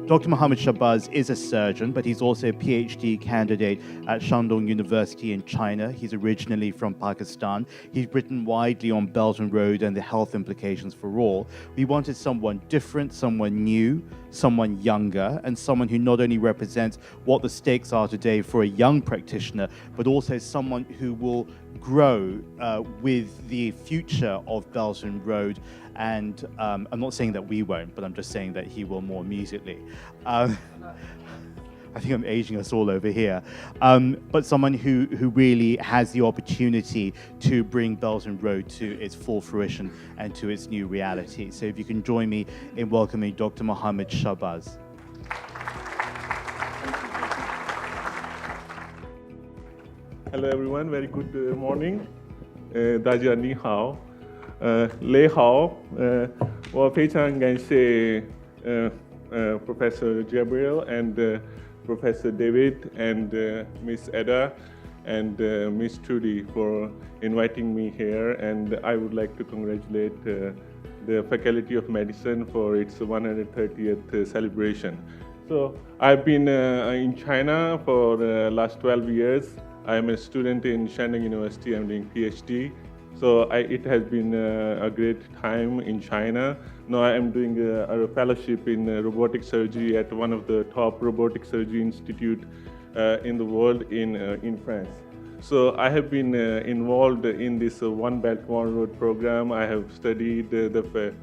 Dr. Muhammad Shahbaz is a surgeon, but he's also a PhD candidate at Shandong University in China. He's originally from Pakistan. He's written widely on Belt and Road and the health implications for all. We wanted someone different, someone new, someone younger, and someone who not only represents what the stakes are today for a young practitioner, but also someone who will grow with the future of Belt and Road. And I'm not saying that we won't, but I'm just saying that he will more immediately. I think I'm aging us all over here. But someone who really has the opportunity to bring Belt and Road to its full fruition and to its new reality. So if you can join me in welcoming Dr. Muhammad Shahbaz. Hello everyone, very good morning. 大家你好。雷好，我非常感谢Professor Gabriel and Professor David and Miss Edda and Miss Trudy for inviting me here, and I would like to congratulate the Faculty of Medicine for its 130th celebration. So I've been in China for the last 12 years. I'm a student in Shandong University. I'm doing PhD. So it has been a great time in China. Now I am doing a fellowship in robotic surgery at one of the top robotic surgery institute in the world in France. So I have been involved in this One Belt One Road program. I have studied the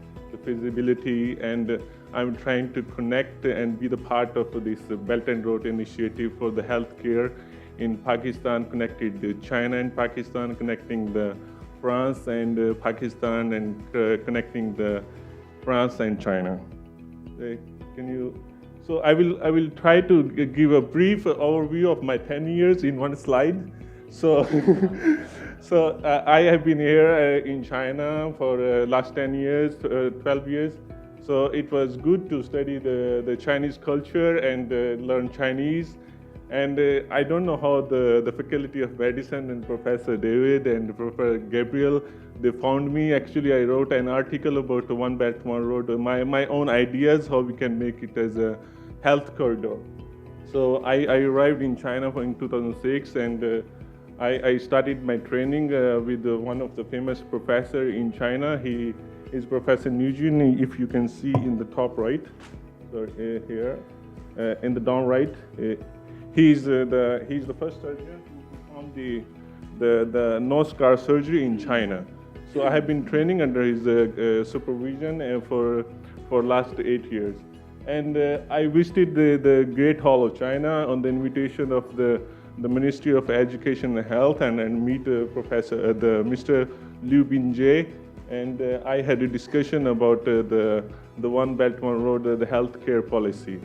feasibility, and I'm trying to connect and be the part of this Belt and Road initiative for the healthcare in Pakistan, connected to China and Pakistan, connecting the France and Pakistan, and connecting the France and China. So I will try to give a brief overview of my 10 years in one slide. So, I have been here in China for last 10 years, 12 years. So it was good to study the Chinese culture and learn Chinese. And I don't know how the Faculty of Medicine and Professor David and Professor Gabriel, they found me. Actually, I wrote an article about the One Belt One Road, my own ideas, how we can make it as a health corridor. So I arrived in China in 2006, and I started my training with one of the famous professor in China. He is Professor Nugent, if you can see in the top right, so here, in the down right. He's the first surgeon who performed the nose scar surgery in China. So I have been training under his supervision for last 8 years. And I visited the Great Hall of China on the invitation of the Ministry of Education and Health, and meet Mr. Liu Binjie. And I had a discussion about the One Belt One Road, the healthcare policy.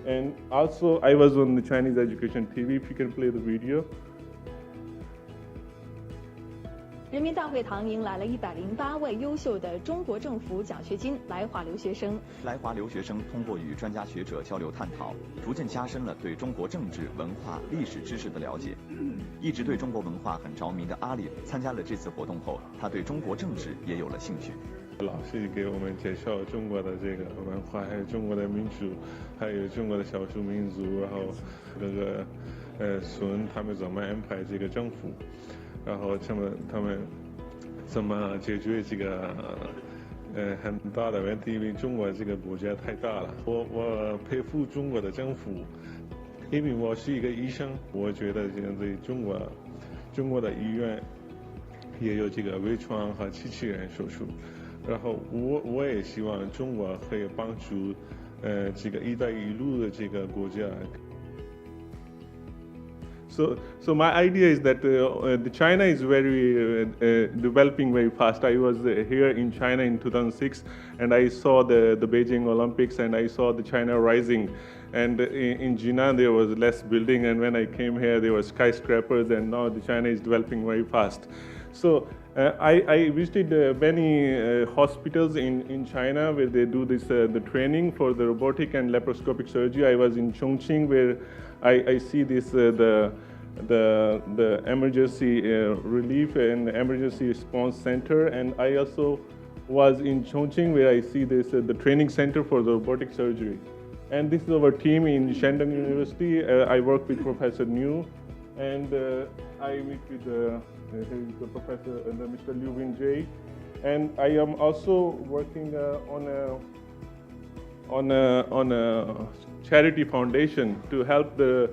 And also, I was on the Chinese Education TV. If you can play the video. 人民大会堂迎来了108位优秀的中国政府奖学金来华留学生。来华留学生通过与专家学者交流探讨，逐渐加深了对中国政治、文化、历史知识的了解。一直对中国文化很着迷的阿里参加了这次活动后，他对中国政治也有了兴趣。 老师给我们介绍中国的这个文化，还有中国的民主，还有中国的少数民族，然后这个孙他们怎么安排这个政府，然后他们怎么解决这个很大的问题，因为中国这个国家太大了。我佩服中国的政府，因为我是一个医生，我觉得现在中国的医院也有这个微创和机器人手术。 然后我也希望中国可以帮助这个“一带一路”的这个国家。So my idea is that China is very developing very fast. I was here in China in 2006, and I saw the Beijing Olympics, and I saw the China rising. And in Jinan there was less building, and when I came here there were skyscrapers, and now the China is developing very fast. So I visited many hospitals in China where they do this the training for the robotic and laparoscopic surgery. I was in Chongqing where I see this the emergency relief and emergency response center, and I also was in Chongqing where I see this the training center for the robotic surgery. And this is our team in Shandong University. I work with Professor New, and I meet with the professor, Mr. Liu Winjie. And I am also working on a charity foundation to help the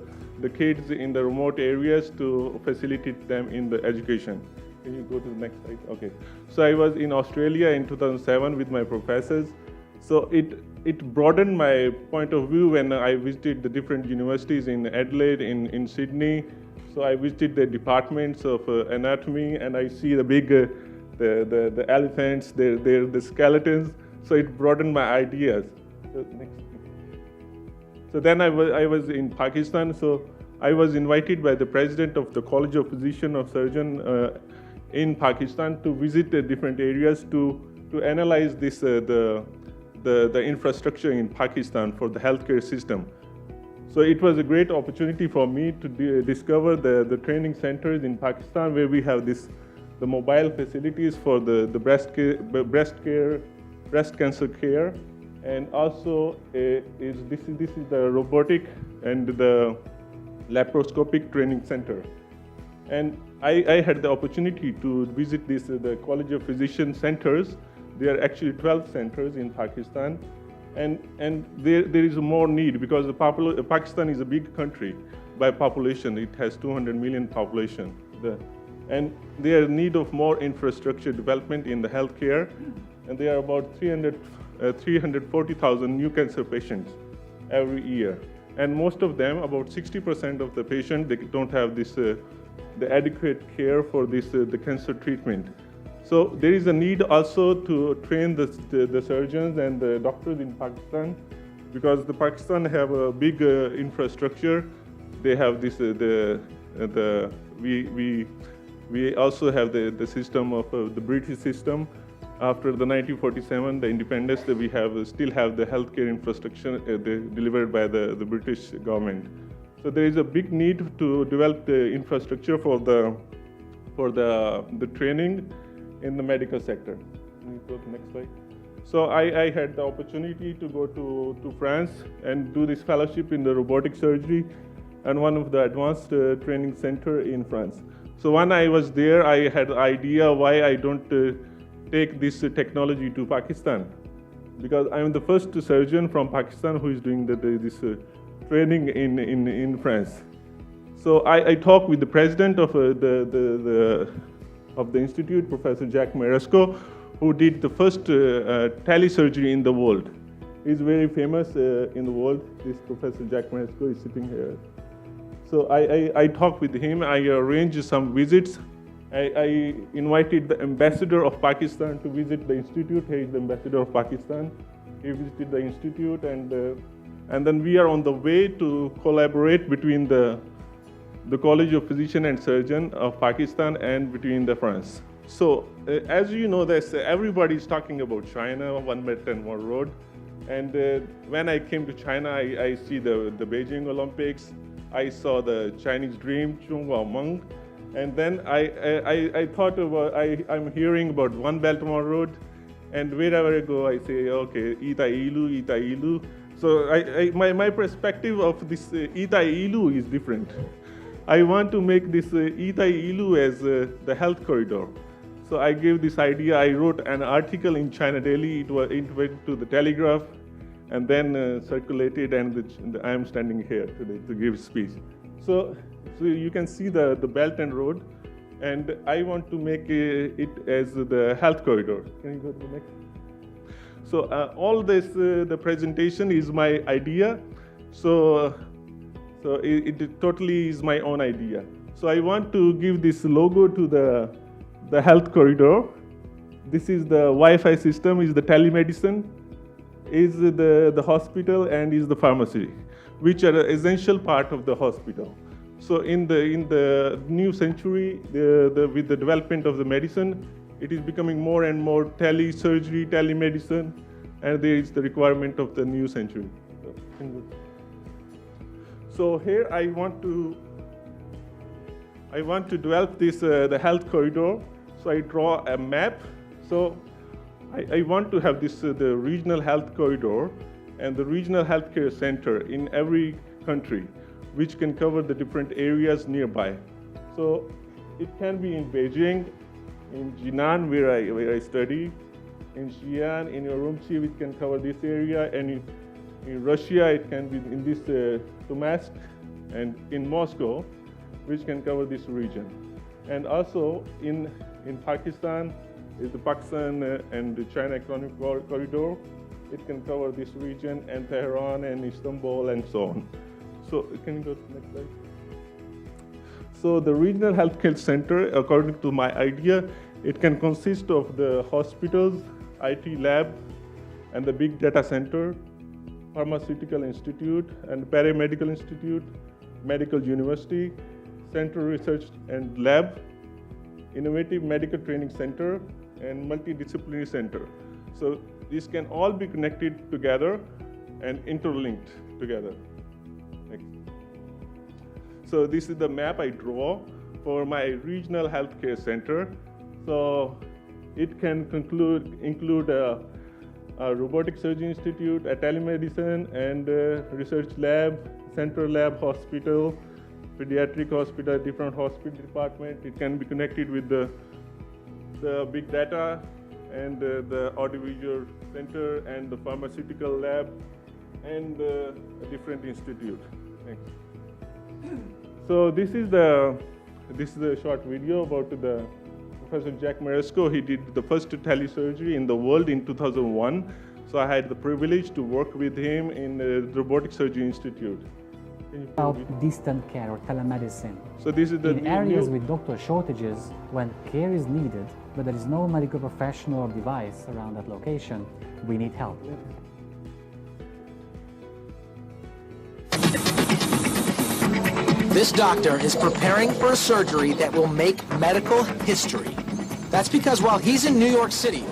kids in the remote areas to facilitate them in the education. Can you go to the next slide? Okay. So I was in Australia in 2007 with my professors. So it broadened my point of view when I visited the different universities in Adelaide, in Sydney. So I visited the departments of anatomy, and I see the big, the elephants, the skeletons. So it broadened my ideas. So, next. So then I was in Pakistan. So I was invited by the president of the College of Physician or Surgeon in Pakistan to visit the different areas to analyze this the infrastructure in Pakistan for the healthcare system. So it was a great opportunity for me to discover the training centers in Pakistan where we have the mobile facilities for the breast cancer care, and also this is the robotic and the laparoscopic training center. And I had the opportunity to visit the College of Physician centers. There are actually 12 centers in Pakistan, and there is more need because Pakistan is a big country by population. It has 200 million population, and there is need of more infrastructure development in the healthcare. And there are about 340,000 new cancer patients every year, and most of them, about 60% of the patients, they don't have the adequate care for the cancer treatment. So there is a need also to train the surgeons and the doctors in Pakistan, because the Pakistan have a big infrastructure. They have this we also have the system of the British system. After the 1947, the independence, that we still have the healthcare infrastructure delivered by the British government. So there is a big need to develop the infrastructure for the training in the medical sector. Can you go to the next slide? So I had the opportunity to go to France and do this fellowship in the robotic surgery and one of the advanced training center in France. So when I was there, I had an idea why I don't take this technology to Pakistan, because I'm the first surgeon from Pakistan who is doing this training in France. So I talked with the president of the institute, Professor Jack Maresco, who did the first telesurgery in the world. He's very famous in the world. This Professor Jack Maresco is sitting here. So I talked with him. I arranged some visits. I invited the ambassador of Pakistan to visit the institute. He is the ambassador of Pakistan. He visited the institute, and then we are on the way to collaborate between the College of Physician and Surgeon of Pakistan and between the France. So as you know, everybody is talking about China, 1 Belt and 1 Road. And when I came to China, I see the Beijing Olympics. I saw the Chinese Dream, Chunghwa Meng. And then I thought about, I'm hearing about 1 Belt, 1 Road. And wherever I go, I say, okay, Ita Ilu. So my perspective of this Ita Ilu is different. I want to make this Ita Ilu as the health corridor. So I gave this idea. I wrote an article in China Daily. It went to the Telegraph and then circulated, and I am standing here today to give a speech. So you can see the Belt and Road, and I want to make it as the health corridor. Can you go to the next? So all this, the presentation is my idea. So it totally is my own idea. So I want to give this logo to the health corridor. This is the Wi-Fi system, is the telemedicine, is the hospital, and is the pharmacy, which are an essential part of the hospital. So in the new century, with the development of the medicine, it is becoming more and more telesurgery, telemedicine, and there is the requirement of the new century. So here I want to develop this the health corridor. So I draw a map. So I want to have this the regional health corridor, and the regional healthcare center in every country, which can cover the different areas nearby. So it can be in Beijing, in Jinan, where I study, in Xi'an, in Urumqi, which can cover this area, and in Russia, it can be in this Tomsk, and in Moscow, which can cover this region. And also in Pakistan, is the Pakistan and the China Economic Corridor. It can cover this region, and Tehran and Istanbul and so on. So can you go to the next slide? So the regional healthcare center, according to my idea, it can consist of the hospitals, IT lab, and the big data center, pharmaceutical institute, and paramedical institute, medical university, central research and lab, innovative medical training center, and multidisciplinary center. So these can all be connected together and interlinked together. Next. So this is the map I draw for my regional healthcare center. So it can include a robotic surgery institute, a telemedicine, and a research lab, central lab, hospital, pediatric hospital, different hospital department. It can be connected with the big data and the audiovisual center and the pharmaceutical lab and a different institute. Next. So this is a short video about the Professor Jack Maresco. He did the first telesurgery in the world in 2001. So I had the privilege to work with him in the Robotic Surgery Institute. About distant care or telemedicine. So this is the in areas with doctor shortages, when care is needed, but there is no medical professional or device around that location, we need help. This doctor is preparing for a surgery that will make medical history. That's because while he's in New York City,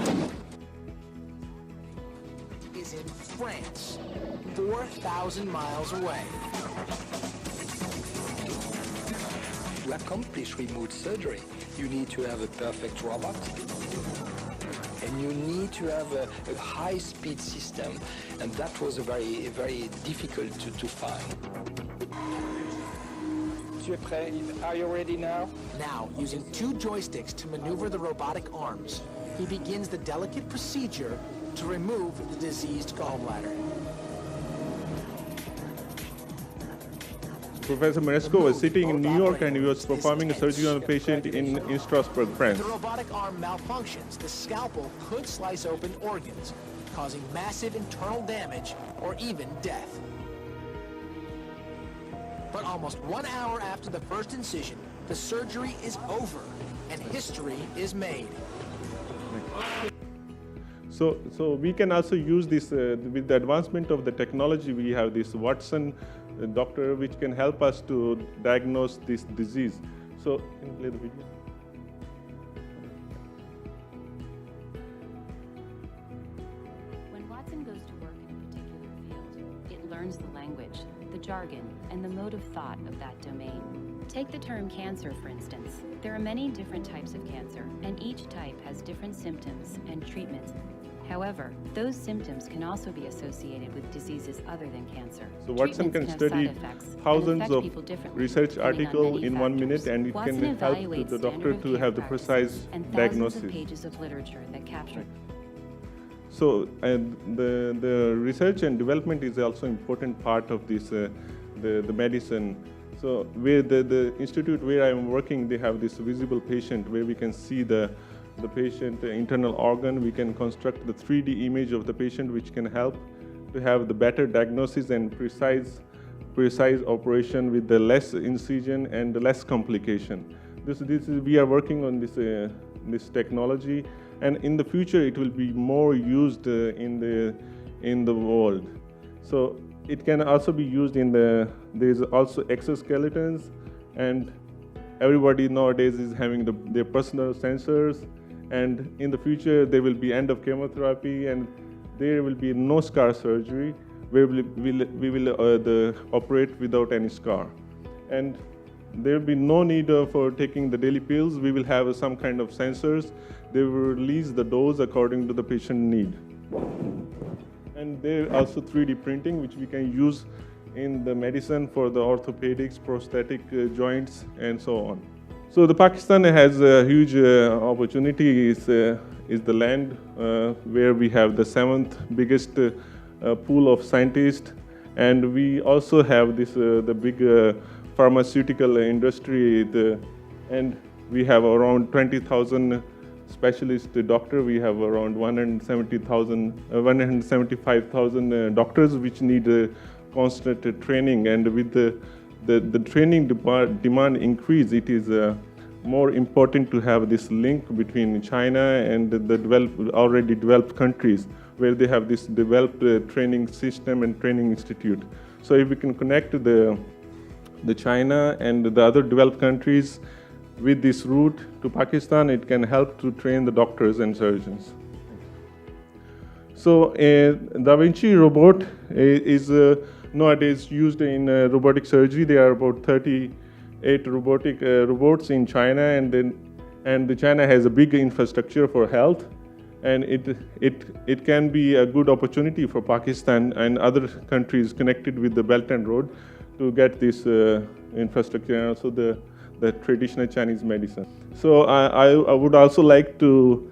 he's in France, 4,000 miles away. To accomplish remote surgery, you need to have a perfect robot, and you need to have a high-speed system, and that was very difficult to find. Are you ready now? Now, using 2 joysticks to maneuver the robotic arms, he begins the delicate procedure to remove the diseased gallbladder. Professor Maresco was sitting in New York and he was performing a surgery on a patient in Strasbourg, France. If the robotic arm malfunctions, the scalpel could slice open organs, causing massive internal damage or even death. But almost 1 hour after the first incision, the surgery is over and history is made. So we can also use this, with the advancement of the technology, we have this Watson doctor which can help us to diagnose this disease. So can you play the video? When Watson goes to work in a particular field, it learns the language, the jargon, and the mode of thought of that domain. Take the term cancer, for instance. There are many different types of cancer, and each type has different symptoms and treatments. However, those symptoms can also be associated with diseases other than cancer. So Watson can study thousands of research articles in 1 minute, and it can help the doctor to have the precise diagnosis. And pages of literature that capture. So the research and development is also important part of this, the medicine. So where the institute where I am working, they have this visible patient where we can see the patient internal organ. We can construct the 3D image of the patient, which can help to have the better diagnosis and precise operation with the less incision and the less complication. We are working on this technology, and in the future it will be more used in the world. So it can also be used there's also exoskeletons, and everybody nowadays is having their personal sensors, and in the future there will be end of chemotherapy, and there will be no scar surgery, where we will operate without any scar. And there will be no need for taking the daily pills. We will have some kind of sensors. They will release the dose according to the patient need. And they're also 3D printing, which we can use in the medicine for the orthopedics, prosthetic joints, and so on. So the Pakistan has a huge opportunity. Is the land where we have the 7th biggest pool of scientists, and we also have this the big pharmaceutical industry, and we have around 20,000 specialist doctor. We have around 175,000 doctors, which need constant training. And with the training demand increase, it is more important to have this link between China and the already developed countries, where they have this developed training system and training institute. So if we can connect the China and the other developed countries with this route to Pakistan, it can help to train the doctors and surgeons. So Da Vinci robot is nowadays used in robotic surgery. There are about 38 robotic robots in China, and China has a big infrastructure for health, and it can be a good opportunity for Pakistan and other countries connected with the Belt and Road to get this infrastructure and also the traditional Chinese medicine. So I would also like to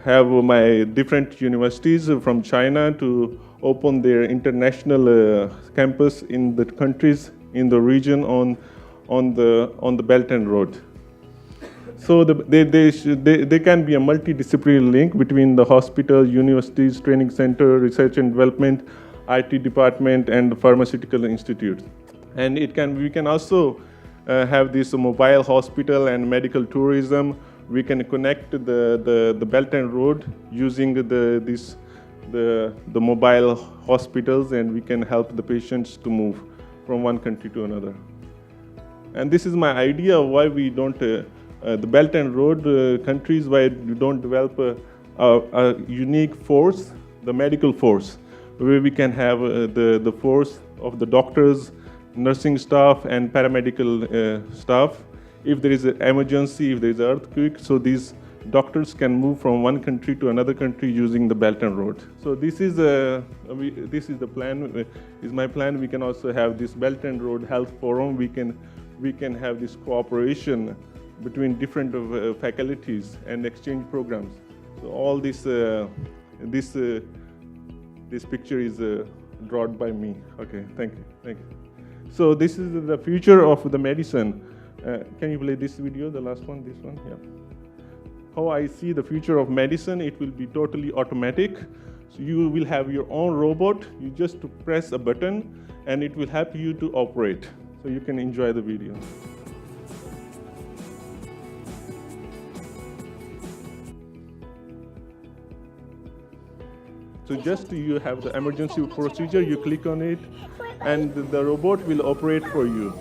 have my different universities from China to open their international campus in the countries in the region on the Belt and Road. So they can be a multidisciplinary link between the hospital, universities, training center, research and development, IT department, and pharmaceutical institutes. And we can also have this mobile hospital and medical tourism. We can connect the Belt and Road using the mobile hospitals, and we can help the patients to move from one country to another. And this is my idea of why we don't, the Belt and Road countries, why we don't develop a unique force, the medical force, where we can have the force of the doctors, nursing staff, and paramedical staff. If there is an emergency, if there is an earthquake, so these doctors can move from one country to another country using the Belt and Road. So this is the plan. Is my plan. We can also have this Belt and Road Health Forum. We can have this cooperation between different faculties and exchange programs. So all this picture is drawn by me. Okay, thank you. So this is the future of the medicine. Can you play this video, the last one, this one? Yeah. How I see the future of medicine, it will be totally automatic. So you will have your own robot. You just press a button, and it will help you to operate. So you can enjoy the video. So just you have the emergency procedure, you click on it, and the robot will operate for you.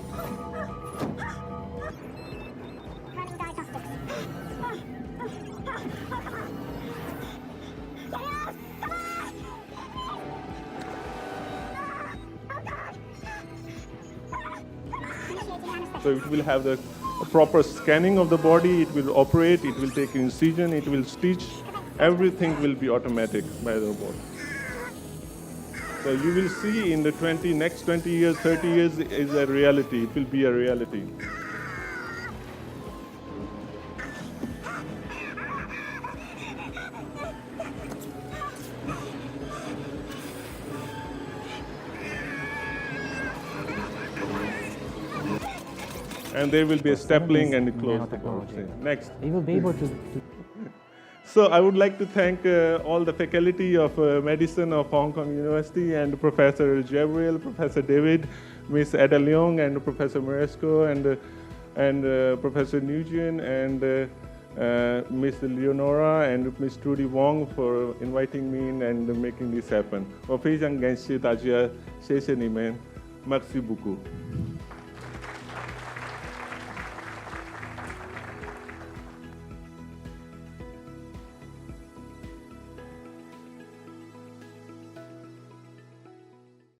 So it will have a proper scanning of the body, it will operate, it will take incision, it will stitch, everything will be automatic by the robot. So you will see in the next 20 years, 30 years is a reality, it will be a reality. And there will be a stapling and it closes the board. Next. You will be able to So I would like to thank all the faculty of medicine of Hong Kong University and Professor Gabriel, Professor David, Miss Ada Leong, and Professor Maresco, and Professor Nugent, and Miss Leonora, and Miss Trudy Wong for inviting me in and making this happen. 我非常感谢大家，谢谢你们，merci beaucoup。